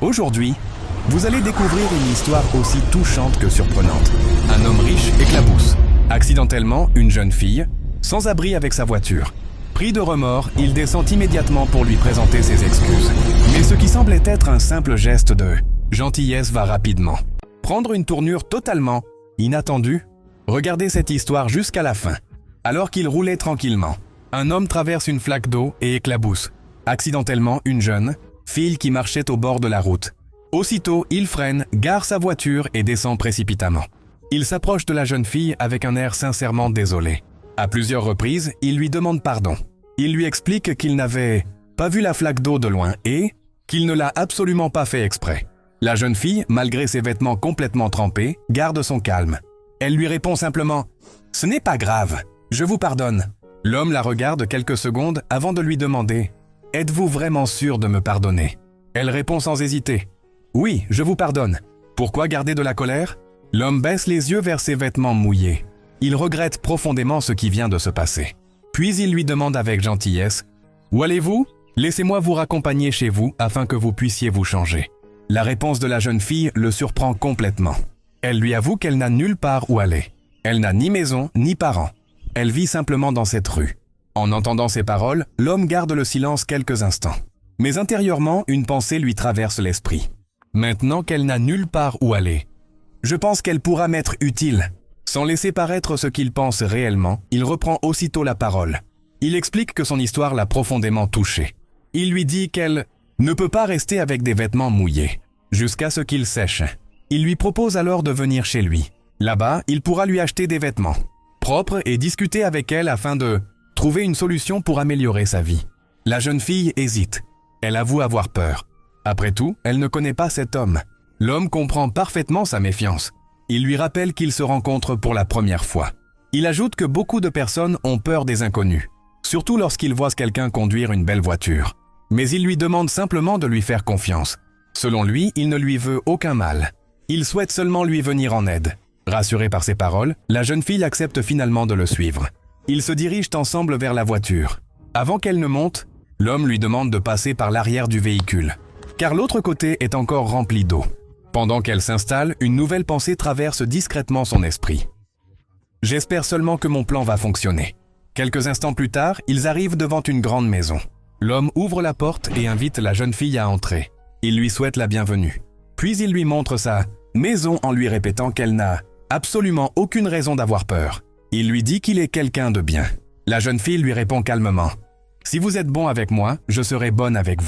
Aujourd'hui, vous allez découvrir une histoire aussi touchante que surprenante. Un homme riche éclabousse. Accidentellement, une jeune fille, sans abri avec sa voiture. Pris de remords, il descend immédiatement pour lui présenter ses excuses. Mais ce qui semblait être un simple geste de gentillesse va rapidement prendre une tournure totalement inattendue. Regardez cette histoire jusqu'à la fin. Alors qu'il roulait tranquillement, un homme traverse une flaque d'eau et éclabousse accidentellement une jeune fille qui marchait au bord de la route. Aussitôt, il freine, gare sa voiture et descend précipitamment. Il s'approche de la jeune fille avec un air sincèrement désolé. À plusieurs reprises, il lui demande pardon. Il lui explique qu'il n'avait pas vu la flaque d'eau de loin et qu'il ne l'a absolument pas fait exprès. La jeune fille, malgré ses vêtements complètement trempés, garde son calme. Elle lui répond simplement « Ce n'est pas grave, je vous pardonne ». L'homme la regarde quelques secondes avant de lui demander « Êtes-vous vraiment sûr de me pardonner ?» Elle répond sans hésiter « Oui, je vous pardonne. Pourquoi garder de la colère ?» L'homme baisse les yeux vers ses vêtements mouillés. Il regrette profondément ce qui vient de se passer. Puis il lui demande avec gentillesse « Où allez-vous ? Laissez-moi vous raccompagner chez vous afin que vous puissiez vous changer. » La réponse de la jeune fille le surprend complètement. Elle lui avoue qu'elle n'a nulle part où aller. Elle n'a ni maison ni parents. Elle vit simplement dans cette rue. En entendant ces paroles, l'homme garde le silence quelques instants. Mais intérieurement, une pensée lui traverse l'esprit. Maintenant qu'elle n'a nulle part où aller, je pense qu'elle pourra m'être utile. Sans laisser paraître ce qu'il pense réellement, il reprend aussitôt la parole. Il explique que son histoire l'a profondément touché. Il lui dit qu'elle ne peut pas rester avec des vêtements mouillés, jusqu'à ce qu'ils sèchent. Il lui propose alors de venir chez lui. Là-bas, il pourra lui acheter des vêtements propres et discuter avec elle afin de trouver une solution pour améliorer sa vie. La jeune fille hésite. Elle avoue avoir peur. Après tout, elle ne connaît pas cet homme. L'homme comprend parfaitement sa méfiance. Il lui rappelle qu'ils se rencontrent pour la première fois. Il ajoute que beaucoup de personnes ont peur des inconnus, surtout lorsqu'ils voient quelqu'un conduire une belle voiture. Mais il lui demande simplement de lui faire confiance. Selon lui, il ne lui veut aucun mal. Il souhaite seulement lui venir en aide. Rassurée par ses paroles, la jeune fille accepte finalement de le suivre. Ils se dirigent ensemble vers la voiture. Avant qu'elle ne monte, l'homme lui demande de passer par l'arrière du véhicule, car l'autre côté est encore rempli d'eau. Pendant qu'elle s'installe, une nouvelle pensée traverse discrètement son esprit. « J'espère seulement que mon plan va fonctionner. » Quelques instants plus tard, ils arrivent devant une grande maison. L'homme ouvre la porte et invite la jeune fille à entrer. Il lui souhaite la bienvenue. Puis il lui montre sa maison en lui répétant qu'elle n'a absolument aucune raison d'avoir peur. Il lui dit qu'il est quelqu'un de bien. La jeune fille lui répond calmement « Si vous êtes bon avec moi, je serai bonne avec vous. »